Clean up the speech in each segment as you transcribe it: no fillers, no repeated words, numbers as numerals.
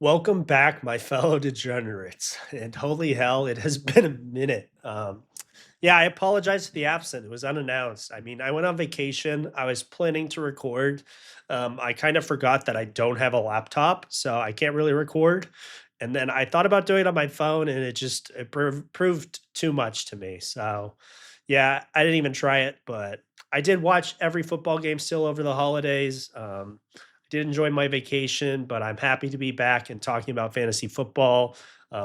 Welcome back, my fellow degenerates. And holy hell, it has been a minute. Yeah, I apologize for the absent. It was unannounced. I mean, I went on vacation. I was planning to record. I kind of forgot that I don't have a laptop, so I can't really record. And then I thought about doing it on my phone, and it proved too much to me. So, yeah, I didn't even try it, but I did watch every football game still over the holidays. I did enjoy my vacation, but I'm happy to be back and talking about fantasy football.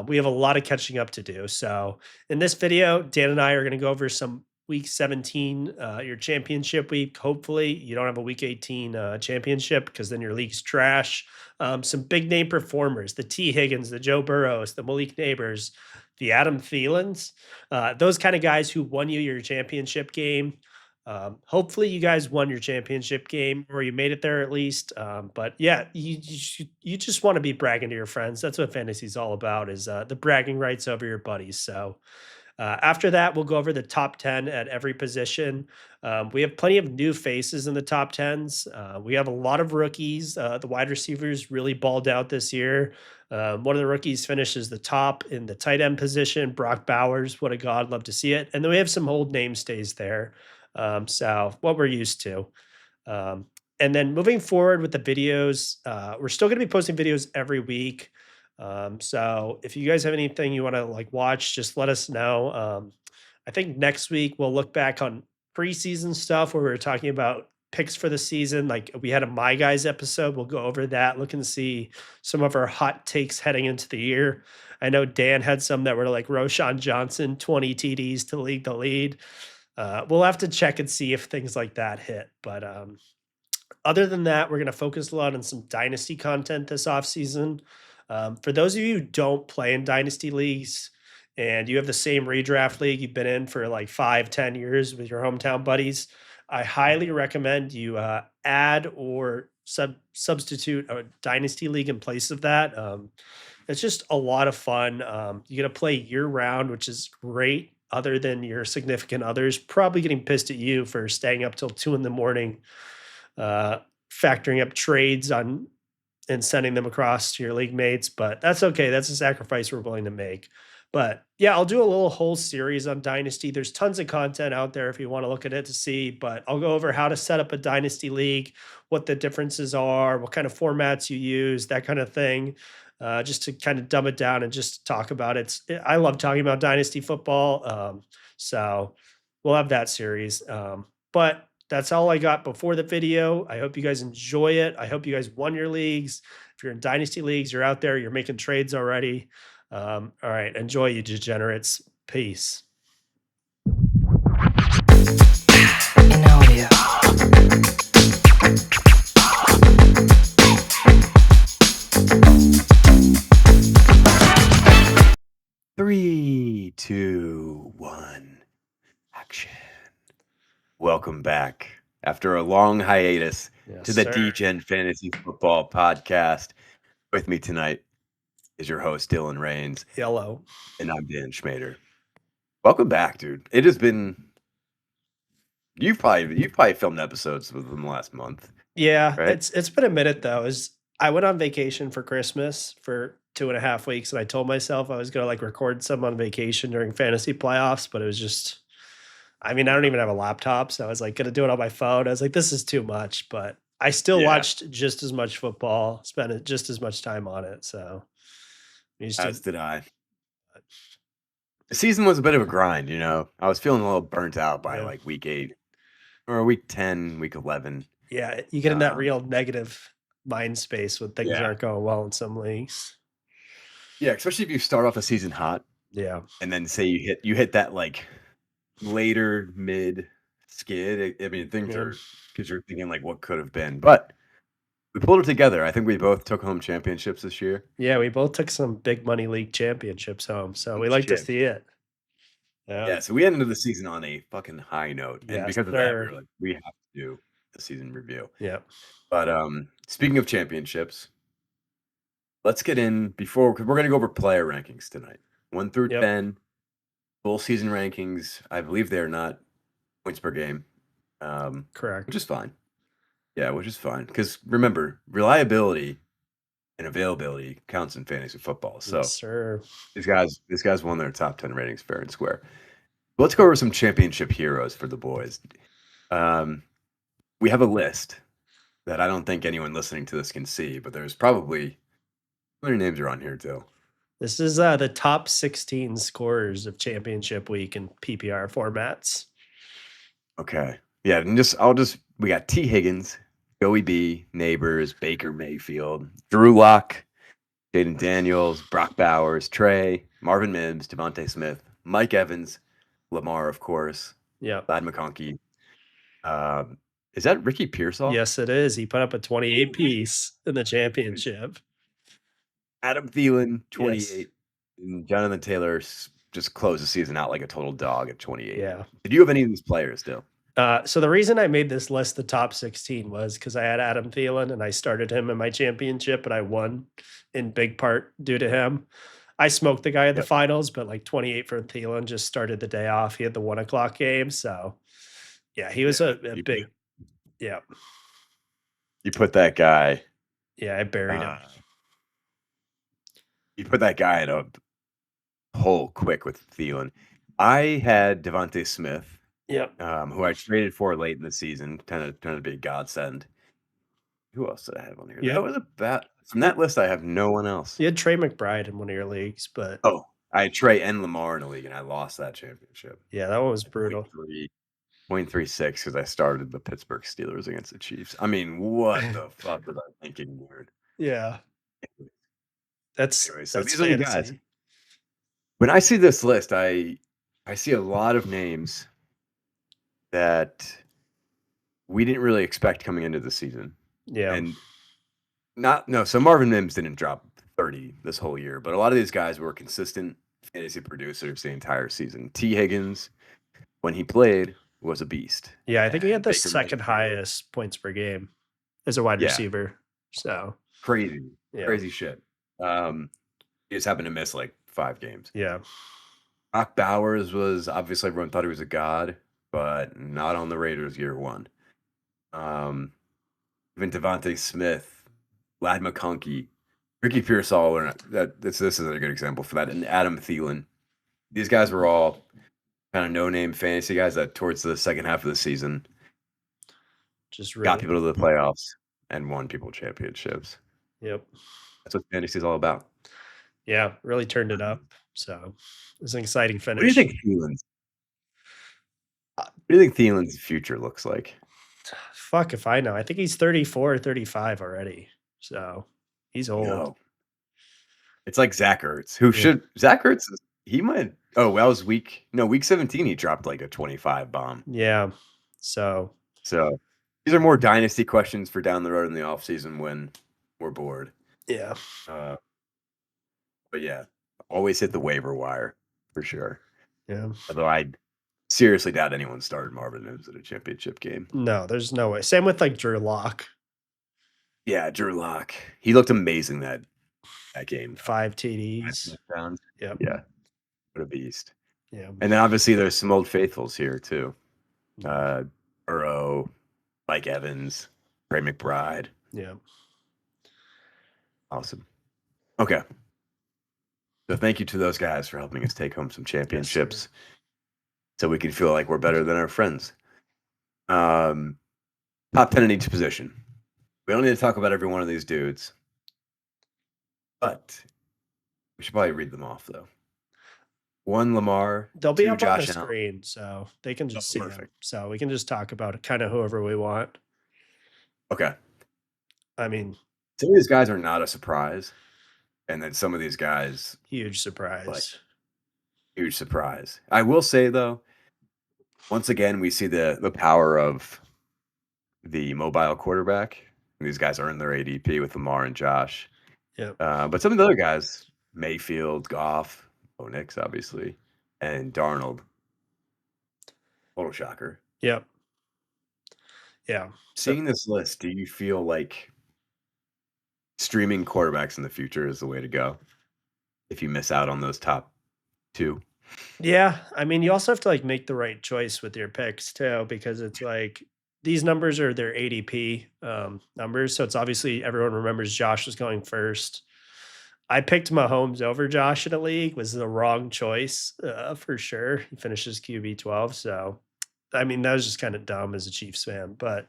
We have a lot of catching up to do. So, in this video, Dan and I are going to go over some week 17, your championship week. Hopefully, you don't have a week 18 championship because then your league's trash. Some big name performers, the T. Higgins, the Joe Burrows, the Malik Neighbors, the Adam Thielens, those kind of guys who won you your championship game. Hopefully, you guys won your championship game or you made it there at least. But yeah, you just want to be bragging to your friends. That's what fantasy is all about, is the bragging rights over your buddies. So after that, we'll go over the top 10 at every position. We have plenty of new faces in the top 10s. We have a lot of rookies. The wide receivers really balled out this year. One of the rookies finishes the top in the tight end position. Brock Bowers, what a god, love to see it. And then we have some old name stays there. So what we're used to. Um, and then moving forward with the videos, we're still going to be posting videos every week. So if you guys have anything you want to like watch, just let us know. I think next week we'll look back on preseason stuff where we were talking about picks for the season. Like we had a My Guys episode. We'll go over that, look and see some of our hot takes heading into the year. I know Dan had some that were like Roshan Johnson, 20 TDs to lead the lead. We'll have to check and see if things like that hit. But other than that, we're going to focus a lot on some dynasty content this offseason. For those of you who don't play in dynasty leagues and you have the same redraft league you've been in for like 5, 10 years with your hometown buddies, I highly recommend you add or substitute a dynasty league in place of that. It's just a lot of fun. You get to play year round, which is great. Other than your significant others probably getting pissed at you for staying up till 2 in the morning, uh, factoring up trades on and sending them across to your league mates, but that's okay. That's a sacrifice we're willing to make. But yeah, I'll do a little whole series on Dynasty. There's tons of content out there if you want to look at it to see, but I'll go over how to set up a Dynasty league, what the differences are, what kind of formats you use, that kind of thing. Just to kind of dumb it down and just talk about it. I love talking about Dynasty football. So we'll have that series. But that's all I got before the video. I hope you guys enjoy it. I hope you guys won your leagues. If you're in dynasty leagues, you're out there, you're making trades already. All right. Enjoy, you degenerates. Peace. In audio. Three, two, one, action. Welcome back after a long hiatus to the DGen Fantasy Football Podcast. With me tonight is your host, Dylan Rains. Hello. And I'm Dan Schmader. Welcome back, dude. It has been you've probably filmed episodes within the last month. Yeah, right? it's been a minute though. I went on vacation for Christmas for 2.5 weeks, and I told myself I was gonna like record some on vacation during fantasy playoffs, but it was just, I mean, I don't even have a laptop, so I was like gonna do it on my phone. I was like, this is too much, but I still watched just as much football, spent just as much time on it. So as did I. The season was a bit of a grind, you know. I was feeling a little burnt out by like week 8 or week 10, week 11. Yeah, you get in that real negative mind space when things aren't going well in some leagues. Yeah, especially if you start off the season hot. Yeah. And then say you hit that like later mid skid. I mean, things are, because you're thinking like what could have been. But we pulled it together. I think we both took home championships this year. Yeah, we both took some big money league championships home. So we like to see it. Yeah, so we ended the season on a fucking high note. And because of that, we're like, we have to do the season review. Yeah. But speaking of championships, let's get in before, because we're going to go over player rankings tonight. 1 through 10, full season rankings. I believe they're not points per game. Correct. Which is fine. Yeah, which is fine. Because remember, reliability and availability counts in fantasy football. So Yes, sir. these guys won their top 10 ratings fair and square. Let's go over some championship heroes for the boys. We have a list that I don't think anyone listening to this can see, but there's probably how many names are on here too? This is the top 16 scorers of championship week in PPR formats. Okay. Yeah, and we got T. Higgins, Joey B, Neighbors, Baker Mayfield, Drew Lock, Jaden Daniels, Brock Bowers, Trey, Marvin Mims, Devontae Smith, Mike Evans, Lamar, of course, Yeah. Ladd McConkey. Is that Ricky Pearsall? Yes, it is. He put up a 28 piece in the championship. Adam Thielen, 28. Yes. And Jonathan Taylor just closed the season out like a total dog at 28. Yeah. Did you have any of these players still? So the reason I made this list the top 16 was because I had Adam Thielen and I started him in my championship and I won in big part due to him. I smoked the guy at the finals, but like 28 for Thielen just started the day off. He had the 1 o'clock game. So yeah, he was a big, yeah. You put that guy. Yeah, I buried him. You put that guy in a hole quick with Thielen. I had Devontae Smith. Yep. Who I traded for late in the season, turned to be a godsend. Who else did I have on here? Yeah. That was about from that list. I have no one else. You had Trey McBride in one of your leagues, but I had Trey and Lamar in a league, and I lost that championship. Yeah, that one was brutal. 0.36 because I started the Pittsburgh Steelers against the Chiefs. I mean, what the fuck was I thinking, dude? Yeah. That's so these are the guys. When I see this list, I see a lot of names that we didn't really expect coming into the season. Yeah. And so Marvin Mims didn't drop 30 this whole year, but a lot of these guys were consistent fantasy producers the entire season. T. Higgins, when he played, was a beast. Yeah, I think he had the second highest points per game as a wide receiver. So crazy shit. He just happened to miss like 5 games. Yeah. Brock Bowers was obviously everyone thought he was a god, but not on the Raiders year 1. Even Devontae Smith, Ladd McConkey, Ricky Pearsall, this is a good example for that, and Adam Thielen. These guys were all kind of no-name fantasy guys that towards the second half of the season just got people to the playoffs and won people championships. Yep. That's what fantasy is all about. Yeah, really turned it up. So it was an exciting finish. What do you think Thielen's future looks like? Fuck if I know. I think he's 34 or 35 already. So he's old. No. It's like Zach Ertz, Zach Ertz, he might. Oh, that was week 17. He dropped like a 25 bomb. Yeah. So these are more dynasty questions for down the road in the offseason when we're bored. Yeah. But yeah, always hit the waiver wire for sure. Yeah. Although I seriously doubt anyone started Marvin Mims at a championship game. No, there's no way. Same with like Drew Lock. Yeah, Drew Lock. He looked amazing that game. 5 TDs. Yep. Yeah. What a beast. Yeah. And then obviously there's some old faithfuls here too. Burrow, Mike Evans, Trey McBride. Yeah. Awesome. Okay. So thank you to those guys for helping us take home some championships so we can feel like we're better than our friends. Top 10 in each position. We don't need to talk about every one of these dudes, but we should probably read them off though. 1, Lamar. They'll be 2, up Josh on the Allen. screen, so they can just see them. Perfect. So we can just talk about kind of whoever we want. Okay. I mean, some of these guys are not a surprise, and then some of these guys huge surprise. Huge surprise. I will say though, once again we see the power of the mobile quarterback. These guys earn their ADP with Lamar and Josh. Yeah. But some of the other guys, Mayfield, Goff, Bo Nix, obviously, and Darnold. Total shocker. Yep. Yeah. Seeing this list, do you feel like streaming quarterbacks in the future is the way to go if you miss out on those top 2? Yeah. I mean, you also have to like make the right choice with your picks too, because it's like these numbers are their ADP numbers, so it's obviously everyone remembers Josh was going first. I picked Mahomes over Josh in a league, was the wrong choice for sure. He finishes QB 12, so I mean that was just kind of dumb as a Chiefs fan, but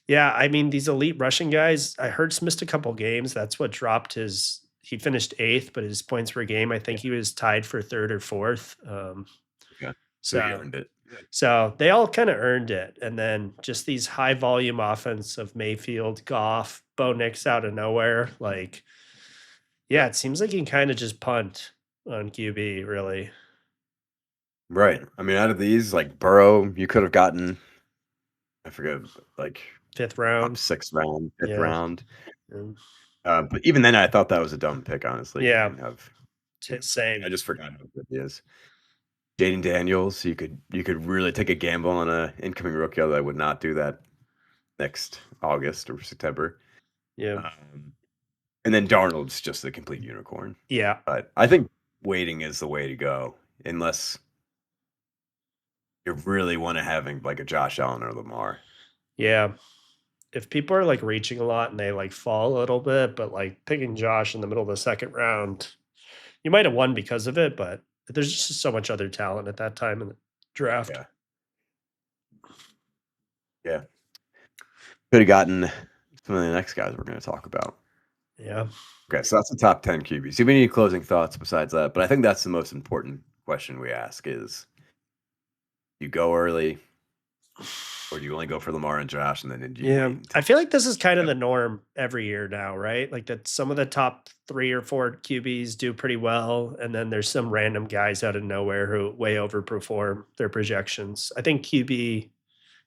yeah, I mean these elite rushing guys. I Hurts missed a couple games. That's what dropped his. He finished eighth, but his points per game, I think he was tied for third or fourth. Yeah. So he So earned it. so they all kind of earned it. And then just these high volume offense of Mayfield, Goff, Bo Nix out of nowhere. Like, yeah, it seems like you can kind of just punt on QB, really. Right. I mean, out of these, like Burrow, you could have gotten, I forget, like Fifth top round. 6th round, 5th Yeah. round. And But even then, I thought that was a dumb pick, honestly. Yeah. I didn't have, Same. I just forgot how good he is. Jaden Daniels, you could really take a gamble on a incoming rookie, although I would not do that next August or September. Yeah. And then Darnold's just a complete unicorn. Yeah. But I think waiting is the way to go, unless you really want to having like a Josh Allen or Lamar. Yeah. If people are like reaching a lot and they like fall a little bit, but like picking Josh in the middle of the second round, you might have won because of it, but there's just so much other talent at that time in the draft. Yeah. Yeah. Could have gotten some of the next guys we're going to talk about. Yeah. Okay, so that's the top 10 QBs. Do you have any closing thoughts besides that? But I think that's the most important question we ask is, you go early, or do you only go for Lamar and Josh, and then did you Yeah. wait I until- feel like this is kind of the norm every year now, right? Like that some of the top 3 or 4 QBs do pretty well, and then there's some random guys out of nowhere who way overperform their projections. I think QB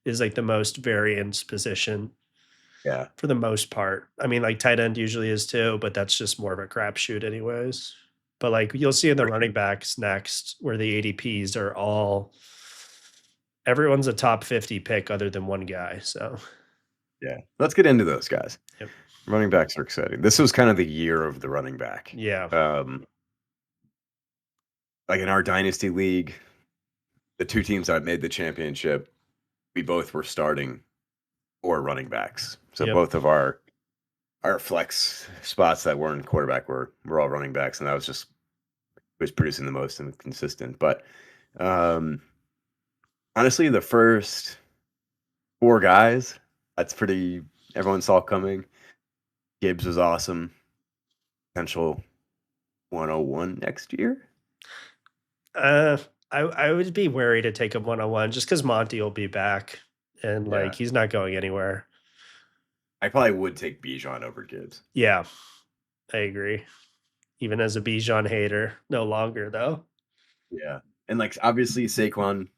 is like the most variance position Yeah. for the most part. I mean, like tight end usually is too, but that's just more of a crapshoot, anyways. But like you'll see in the running backs next, where the ADPs are all everyone's a top 50 pick other than one guy. So Yeah. Let's get into those guys. Yep. Running backs are exciting. This was kind of the year of the running back. yeah, Like in our dynasty league, the 2 teams that made the championship, we both were starting 4 running backs. So Yep. both of our flex spots that weren't quarterback were all running backs, and that was just was producing the most and consistent. But honestly, the first 4 guys, that's pretty. Everyone saw coming. Gibbs was awesome. Potential 101 next year. I would be wary to take him 1-on-1 just because Monty will be back and Yeah. like he's not going anywhere. I probably would take Bijan over Gibbs. Yeah, I agree. Even as a Bijan hater, no longer though. Yeah. And like obviously Saquon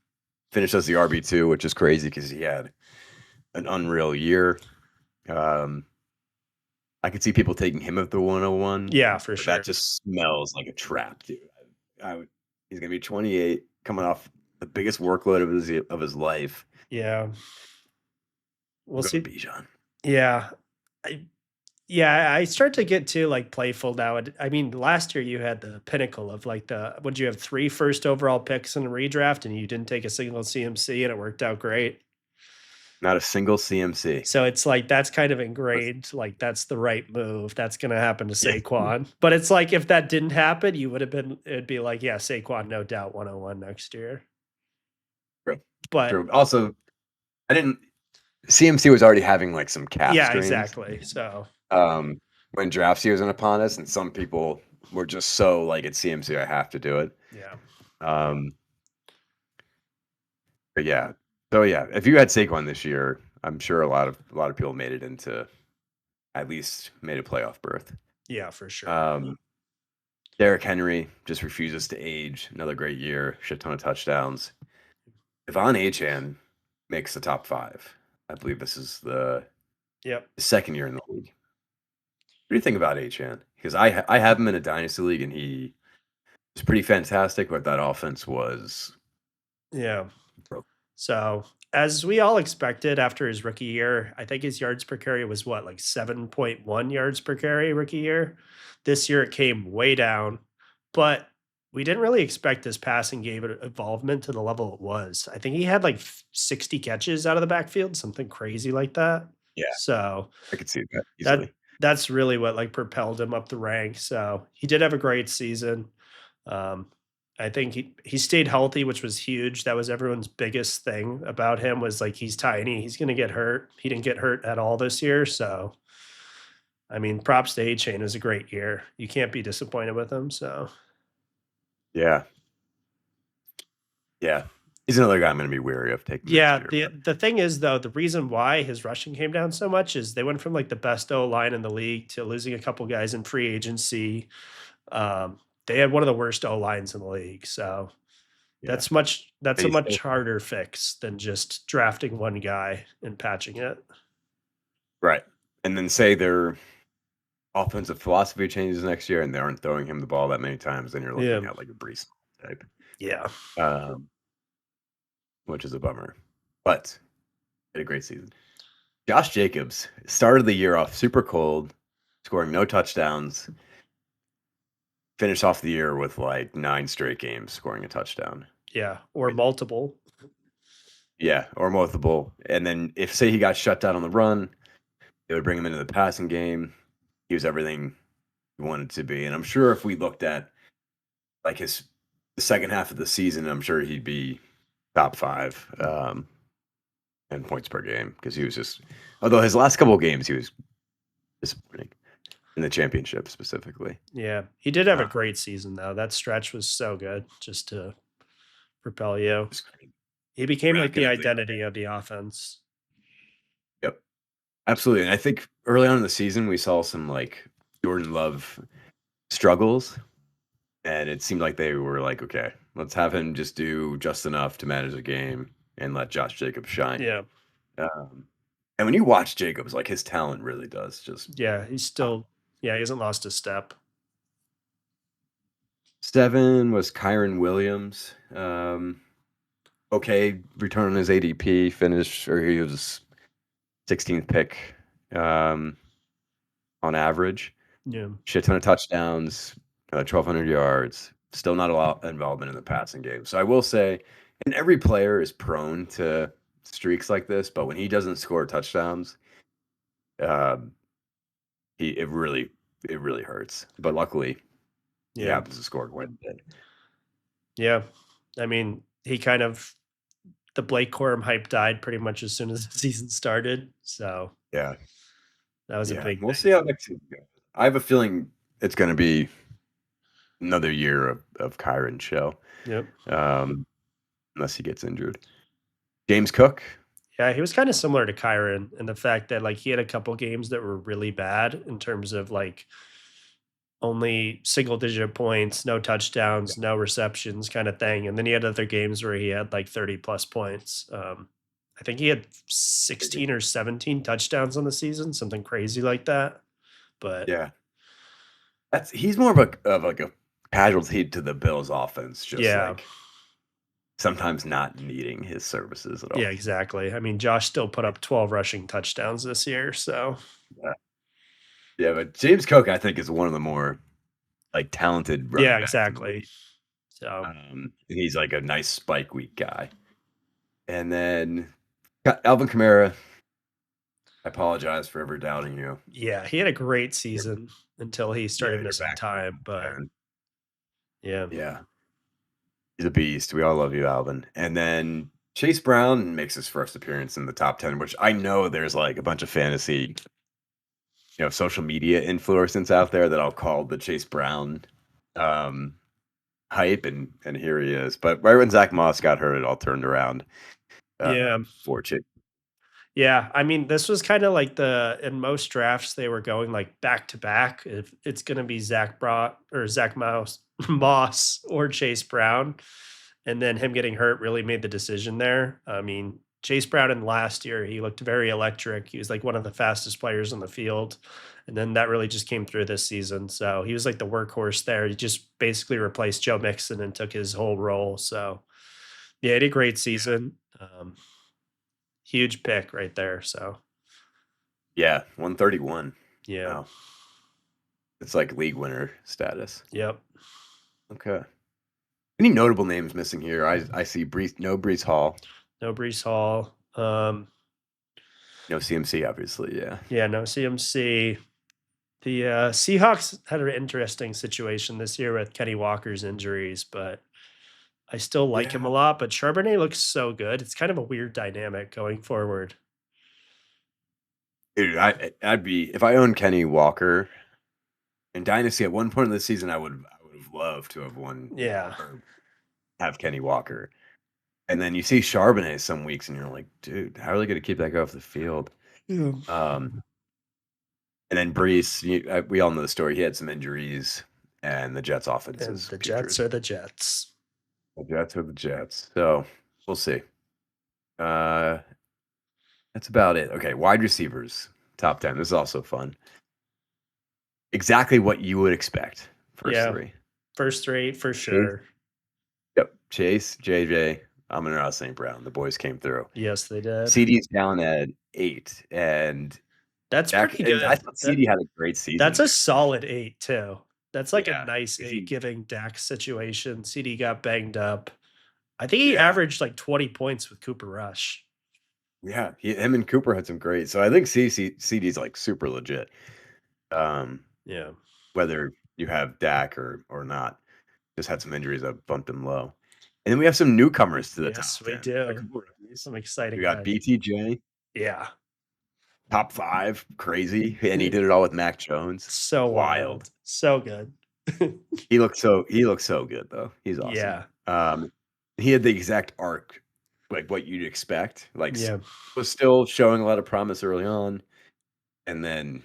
finished as the RB2, which is crazy because he had an unreal year. I could see people taking him at the 101. Yeah, for but sure. that just smells like a trap, dude. He's gonna be 28, coming off the biggest workload of his life. Yeah. We'll Go see. Bijan. Yeah. I start to get too like playful now. I mean, last year you had the pinnacle of like would you have 3 first overall picks in a redraft and you didn't take a single CMC and it worked out great. Not a single CMC. So it's like that's kind of ingrained. Like that's the right move. That's going to happen to Saquon. But it's like if that didn't happen, it'd be like, yeah, Saquon, no doubt 101 next year. True. But True. Also, CMC was already having like some cap yeah, strains. exactly. So when draft season upon us, and some people were just so like it's CMC, I have to do it. yeah. But yeah. So yeah, if you had Saquon this year, I'm sure a lot of people made it into at least made a playoff berth. Yeah, for sure. Derrick Henry just refuses to age. Another great year, shit ton of touchdowns. Devon Achane makes the top 5. I believe this is the second year in the league. What do you think about Achane? Because I have him in a dynasty league, and he was pretty fantastic, but that offense was broke. So as we all expected after his rookie year, I think his yards per carry was like 7.1 yards per carry rookie year. This year it came way down, but we didn't really expect this passing game involvement to the level it was. I think he had like 60 catches out of the backfield, something crazy like that. Yeah, So I could see that that easily. that's really what like propelled him up the ranks. So he did have a great season. Um, I think he stayed healthy, which was huge. That was everyone's biggest thing about him was like he's tiny, he's gonna get hurt. He didn't get hurt at all this year. So I mean, props to A Chain. It was a great year. You can't be disappointed with him. So Yeah. Yeah. He's another guy I'm going to be wary of taking next yeah, year. the thing is though, the reason why his rushing came down so much is they went from like the best O line in the league to losing a couple guys in free agency. Um, they had one of the worst O lines in the league. So Yeah. that's But a he's much still harder fix than just drafting one guy and patching it. right. And then say their offensive philosophy changes next year and they aren't throwing him the ball that many times, then you're looking Yeah. at like a Brees type, Yeah. which is a bummer. But he had a great season. Josh Jacobs started the year off super cold, scoring no touchdowns. Finished off the year with like 9 straight games scoring a touchdown. Yeah. Or multiple. Yeah, or multiple. And then if say he got shut down on the run, it would bring him into the passing game. He was everything he wanted to be. And I'm sure if we looked at like the second half of the season, I'm sure he'd be top 5 in points per game because he was just. Although his last couple of games he was disappointing in the championship specifically. Yeah. He did have a great season though. That stretch was so good just to propel you. He became like the identity of the offense. Yep, absolutely. And I think early on in the season we saw some like Jordan Love struggles, and it seemed like they were like, okay, let's have him just do just enough to manage the game and let Josh Jacobs shine. Yeah. And when you watch Jacobs, like his talent really does just. Yeah. He's still, yeah, he hasn't lost a step. 7 was Kyron Williams. Okay, return on his ADP finish, or he was 16th pick on average. Yeah. Shit ton of touchdowns, 1,200 yards. Still not a lot of involvement in the passing game. So I will say, and every player is prone to streaks like this, but when he doesn't score touchdowns, it really hurts. But luckily, he Yeah. happens to score when he did. Yeah. I mean, he kind of the Blake Corum hype died pretty much as soon as the season started. So Yeah. that was a big We'll thing. see how next season goes. I have a feeling it's going to be another year of Kyron show. Yep. Unless he gets injured. James Cook. Yeah, he was kind of similar to Kyron in the fact that like he had a couple games that were really bad in terms of like only single digit points, no touchdowns, no receptions kind of thing. And then he had other games where he had like 30 plus points. I think he had 16 or 17 touchdowns on the season, something crazy like that. But Yeah. He's more of like a casualty to the Bills offense, just yeah, like sometimes not needing his services at all. yeah, exactly. I mean, Josh still put up 12 rushing touchdowns this year. So Yeah, but James Cook, I think, is one of the more like talented running yeah, backs in the exactly. league. So He's like a nice spike week guy. And then got Alvin Kamara. I apologize for ever doubting you. yeah, he had a great season until he started you're missing back, time. But man. yeah, Yeah. He's a beast. We all love you, Alvin. And then Chase Brown makes his first appearance in the top 10, which I know there's like a bunch of fantasy, social media influencers out there that I'll call the Chase Brown hype, and here he is. But right when Zach Moss got hurt, it all turned around. Yeah. For Chase. Yeah, I mean, this was kind of like in most drafts they were going like back to back. If it's going to be Zach Moss or Chase Brown, and then him getting hurt really made the decision there. I mean, Chase Brown in last year he looked very electric. He was like one of the fastest players on the field, and then that really just came through this season. So he was like the workhorse there. He just basically replaced Joe Mixon and took his whole role. So yeah, he had a great season. Huge pick right there. So Yeah, 131. yeah. Wow. It's like league winner status. Yep. Okay. Any notable names missing here? I see no Brees Hall, No Brees Hall. no CMC, obviously. Yeah. Yeah, no CMC. The Seahawks had an interesting situation this year with Kenny Walker's injuries, but I still like him a Yeah. lot. But Charbonnet looks so good. It's kind of a weird dynamic going forward. Dude, I'd be if I owned Kenny Walker in Dynasty at one point in the season, I would have loved to have won Yeah. or have Kenny Walker. And then you see Charbonnet some weeks, and you're like, dude, how are they going to keep that guy off the field? Yeah. And then Brees, we all know the story. He had some injuries, and the Jets' offense And is the putrid. Jets are the Jets. The Jets are the Jets. So we'll see. That's about it. Okay, wide receivers, top 10. This is also fun. Exactly what you would expect. First three. First three, for sure. Yep. Chase, JJ, Amon-Ra St. Brown. The boys came through. Yes, they did. CD's down at 8. And that's pretty good. I thought CD had a great season. That's a solid 8, too. That's like Yeah, a nice if 8 he- giving Dak's situation. CD got banged up. I think he averaged like 20 points with Cooper Rush. Yeah, him and Cooper had some great. So I think CD's like super legit. Yeah. Whether you have Dak or not, just had some injuries that bumped him low. And then we have some newcomers to the Yes, top we 10. do. Some exciting We got guys. BTJ, Yeah. top 5, crazy, and he did it all with Mac Jones. So wild. So good. He looked so good though. He's awesome. Yeah. He had the exact arc, like what you'd expect. Like Yeah. was still showing a lot of promise early on, and then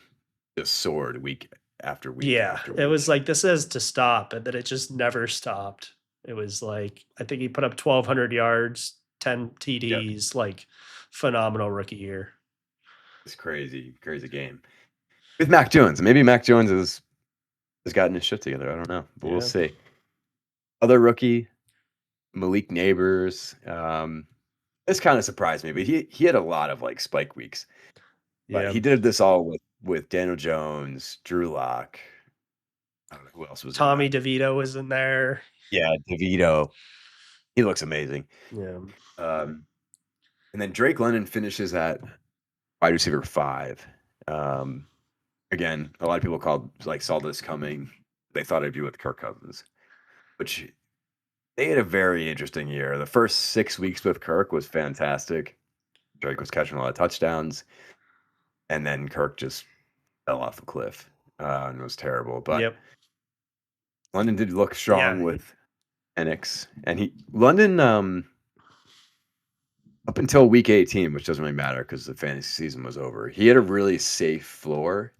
just soared week after week. Yeah. after It week. was like this is to stop, and then it just never stopped. It was like I think he put up 1,200 yards, 10 TDs, like phenomenal rookie year. It's crazy game with Mac Jones. Maybe Mac Jones has gotten his shit together. I don't know, but we'll see. Other rookie, Malik Neighbors. This kind of surprised me, but he had a lot of like spike weeks. But he did this all with Daniel Jones, Drew Lock. I don't know who else was. Tommy DeVito was in there. Yeah, DeVito. He looks amazing. Yeah. And then Drake London finishes at wide receiver 5. Again, a lot of people saw this coming. They thought it'd be with Kirk Cousins, which they had a very interesting year. The first 6 weeks with Kirk was fantastic. Drake was catching a lot of touchdowns, and then Kirk just fell off a cliff and was terrible. But London did look strong with Penix, and London up until week 18, which doesn't really matter because the fantasy season was over. He had a really safe floor,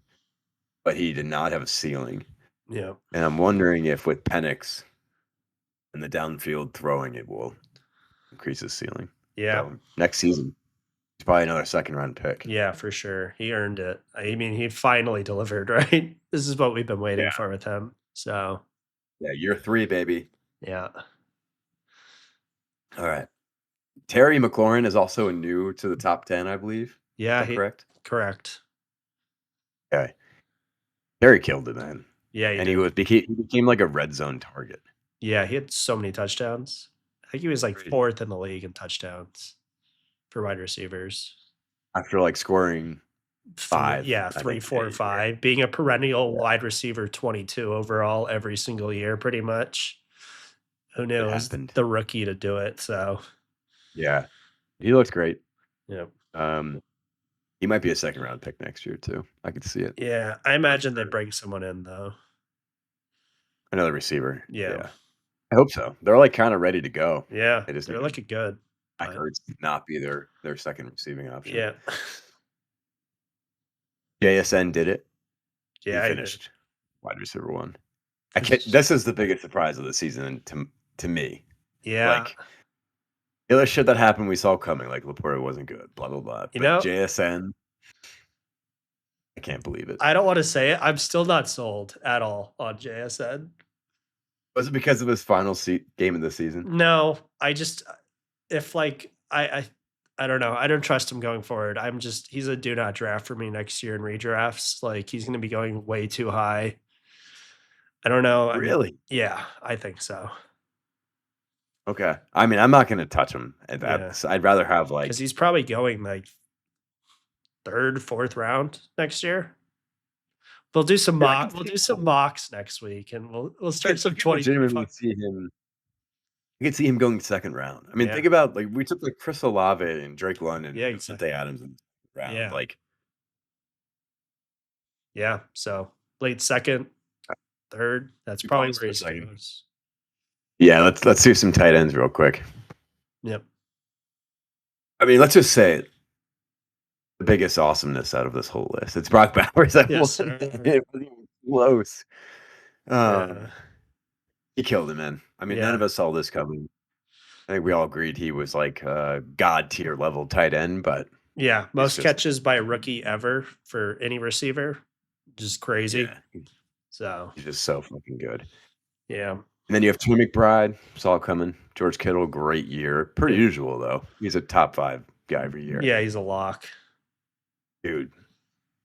but he did not have a ceiling. Yeah. And I'm wondering if with Penix and the downfield throwing, it will increase his ceiling. Yeah. So next season, he's probably another second-round pick. Yeah, for sure. He earned it. I mean, he finally delivered, right? This is what we've been waiting for with him. So, yeah, year 3, baby. Yeah. All right. Terry McLaurin is also new to the top 10, I believe. Yeah, correct? Correct. Okay. Terry killed it, man. Yeah, and he became like a red zone target. Yeah, he had so many touchdowns. I think he was like 4th in the league in touchdowns for wide receivers. After like scoring 5. Yeah, 3, 4, 5. Being a perennial wide receiver 22 overall every single year, pretty much. Who knew it was the rookie to do it? So, yeah, he looked great. Yeah. He might be a second-round pick next year too. I could see it. Yeah, I imagine they bring someone in though. Another receiver. Yeah. I hope so. They're like kind of ready to go. Yeah, they're looking good. I heard not be their second receiving option. Yeah. JSN did it. Yeah, he finished wide receiver 1. This is the biggest surprise of the season to me. Yeah. Like the other shit that happened we saw coming, like Laporta wasn't good, blah blah blah. But JSN, I can't believe it. I don't want to say it. I'm still not sold at all on JSN. Was it because of his final game of the season? No, I just I don't know. I don't trust him going forward. He's a do not draft for me next year in redrafts. Like he's going to be going way too high. I don't know. Really? Yeah, I think so. Okay. I mean, I'm not going to touch him at that. Yeah. So I'd rather have like Because he's probably going like third, fourth round next year. We'll do some Yeah, I can We'll see do some mocks next week, and we'll start some I can legitimately 2025. see him. I could see him going second round. I mean, Yeah. think about like we took like Chris Olave and Drake London Yeah, and Devontae Adams in the round. Yeah. Like, Yeah. So late second, third. That's You probably pause where for a he second. goes. yeah, let's do some tight ends real quick. Yep. I mean, let's just say it. The biggest awesomeness out of this whole list. It's Brock Bowers at Yes, one. sir. It wasn't even close. Yeah. He killed it, man. I mean, none Yeah. of us saw this coming. I think we all agreed he was like a god tier level tight end, but Yeah. Most just- catches by a rookie ever for any receiver. Just crazy. yeah, So he's just so fucking good. yeah. And then you have Tim McBride, saw it coming. George Kittle, great year. Pretty usual though. He's a top 5 guy every year. Yeah, he's a lock. Dude.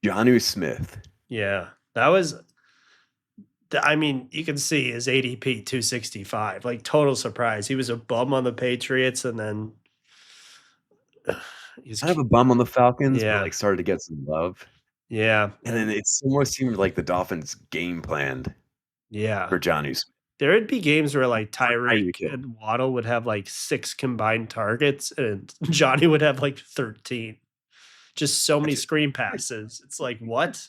Jonnu Smith. Yeah. That was I mean, you can see his ADP 265. Like total surprise. He was a bum on the Patriots and then he's Kind of a bum on the Falcons, Yeah. but like started to get some love. Yeah. And then it almost seemed like the Dolphins game planned Yeah. for Jonnu Smith. There would be games where like how you Tyreek kill. and Waddle would have like 6 combined targets and Johnny would have like 13. Just so many screen passes. It's like, what?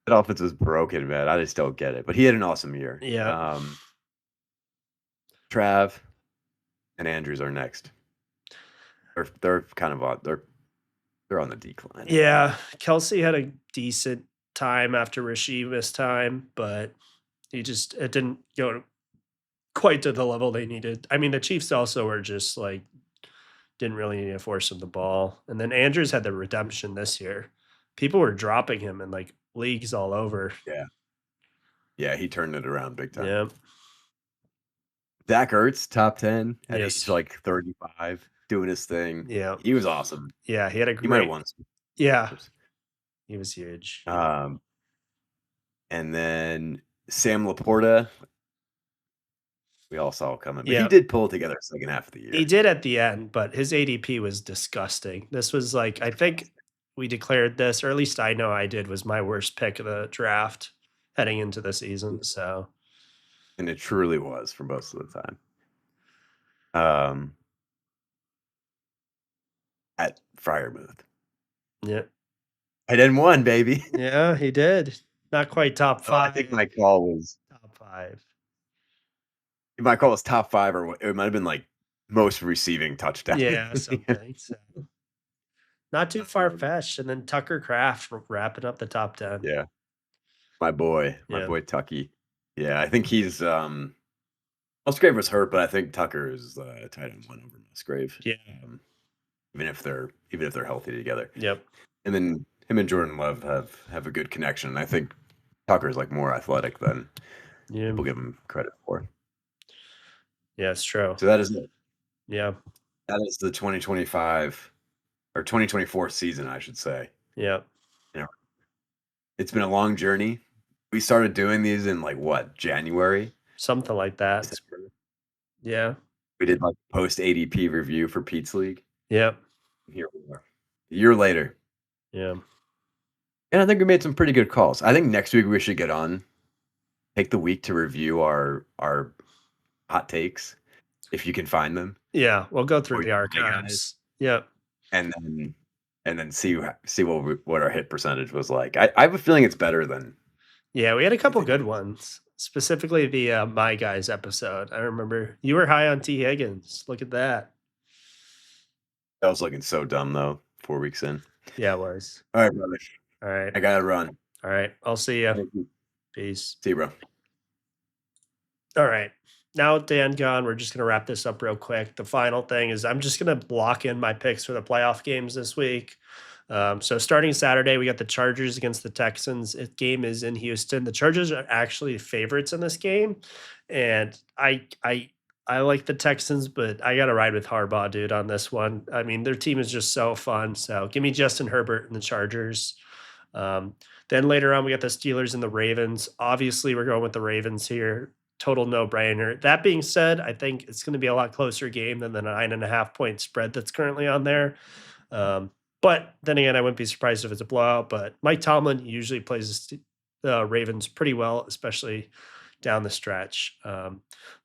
That offense was broken, man. I just don't get it. But he had an awesome year. Yeah. Trav and Andrews are next. They're kind of they're on the decline. Yeah. Kelsey had a decent time after Rasheed missed time, but it didn't go quite to the level they needed. I mean, the Chiefs also were just like didn't really need to force him the ball. And then Andrews had the redemption this year. People were dropping him in like leagues all over. Yeah, he turned it around big time. Yeah. Zach Ertz, top 10 at Yes. age like 35, doing his thing. Yeah. He was awesome. Yeah. He had a He might have great won some. Yeah. He was huge. And then Sam Laporta, we all saw it coming. But Yeah. he did pull it together second half of the year. He did at the end, but his ADP was disgusting. This was like, I think we declared this, or at least I know I did, was my worst pick of the draft heading into the season. So And it truly was for most of the time. At Freiermuth. yeah. I didn't won, baby. Yeah, he did. Not quite top Oh, I 5. think my call was Top 5. top 5, or it might have been like most receiving touchdown. Yeah, something. So. Not too far fetched. And then Tucker Kraft wrapping up the top 10. Yeah. My boy Yeah. Tucky. Yeah, I think he's Musgrave was hurt, but I think Tucker is tight end 1 over Musgrave. Yeah. Even if they're healthy together. Yep. And then him and Jordan Love have a good connection. I think Tucker's like more athletic than Yeah. people give him credit for. Yeah, it's true. So that is it. Yeah. That is the 2025 or 2024 season, I should say. Yeah. It's been a long journey. We started doing these in like what, January? Something like that. December. Yeah. We did like post ADP review for Pete's League. Yep. Here we are. A year later. Yeah. And I think we made some pretty good calls. I think next week we should get on, take the week to review our hot takes, if you can find them. Yeah. We'll go through Or the you think on archives. Yep. And then see what our hit percentage was like. I have a feeling it's better than. Yeah, we had a couple good ones. Specifically the My Guys episode. I remember you were high on T. Higgins. Look at that. That was looking so dumb though. 4 weeks in. Yeah, it was. All right, brother. All right. I gotta run. All right. I'll see you. Thank you. Peace. See you, bro. All right. Now with Dan gone, we're just going to wrap this up real quick. The final thing is I'm just going to block in my picks for the playoff games this week. So starting Saturday, we got the Chargers against the Texans. The game is in Houston. The Chargers are actually favorites in this game. And I like the Texans, but I got to ride with Harbaugh, dude, on this one. I mean, their team is just so fun. So give me Justin Herbert and the Chargers. Then later on, we got the Steelers and the Ravens. Obviously, we're going with the Ravens here. total no-brainer. That being said, I think it's going to be a lot closer game than the 9.5 point spread that's currently on there. But then again, I wouldn't be surprised if it's a blowout. But Mike Tomlin usually plays the Ravens pretty well, especially down the stretch.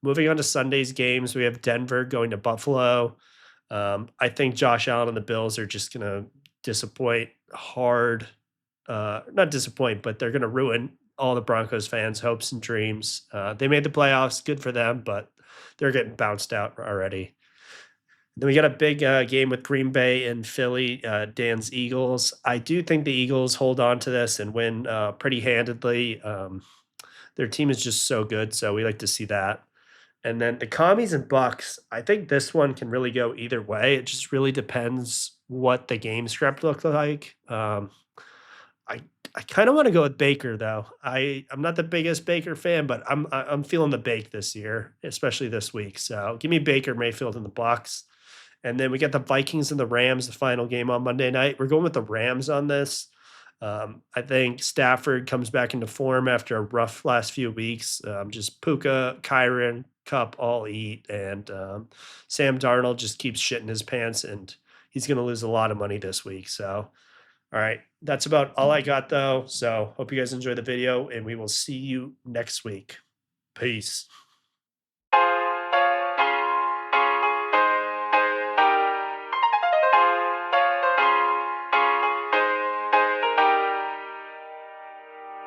Moving on to Sunday's games, we have Denver going to Buffalo. I think Josh Allen and the Bills are just going to disappoint hard. Not disappoint, but they're going to ruin all the Broncos fans' hopes and dreams. They made the playoffs, good for them, but they're getting bounced out already. Then we got a big game with Green Bay and Philly, Dan's Eagles. I do think the Eagles hold on to this and win pretty handedly. Their team is just so good, so we like to see that. And then the Commies and Bucks, I think this one can really go either way. It just really depends what the game script looks like. I kind of want to go with Baker though. I'm not the biggest Baker fan, but I'm feeling the bake this year, especially this week. So give me Baker Mayfield in the Bucks. And then we got the Vikings and the Rams, the final game on Monday night. We're going with the Rams on this. I think Stafford comes back into form after a rough last few weeks. Just Puka, Kyron, Cup all eat, and Sam Darnold just keeps shitting his pants, and he's going to lose a lot of money this week. So, all right, that's about all I got though. So hope you guys enjoy the video, and we will see you next week. Peace.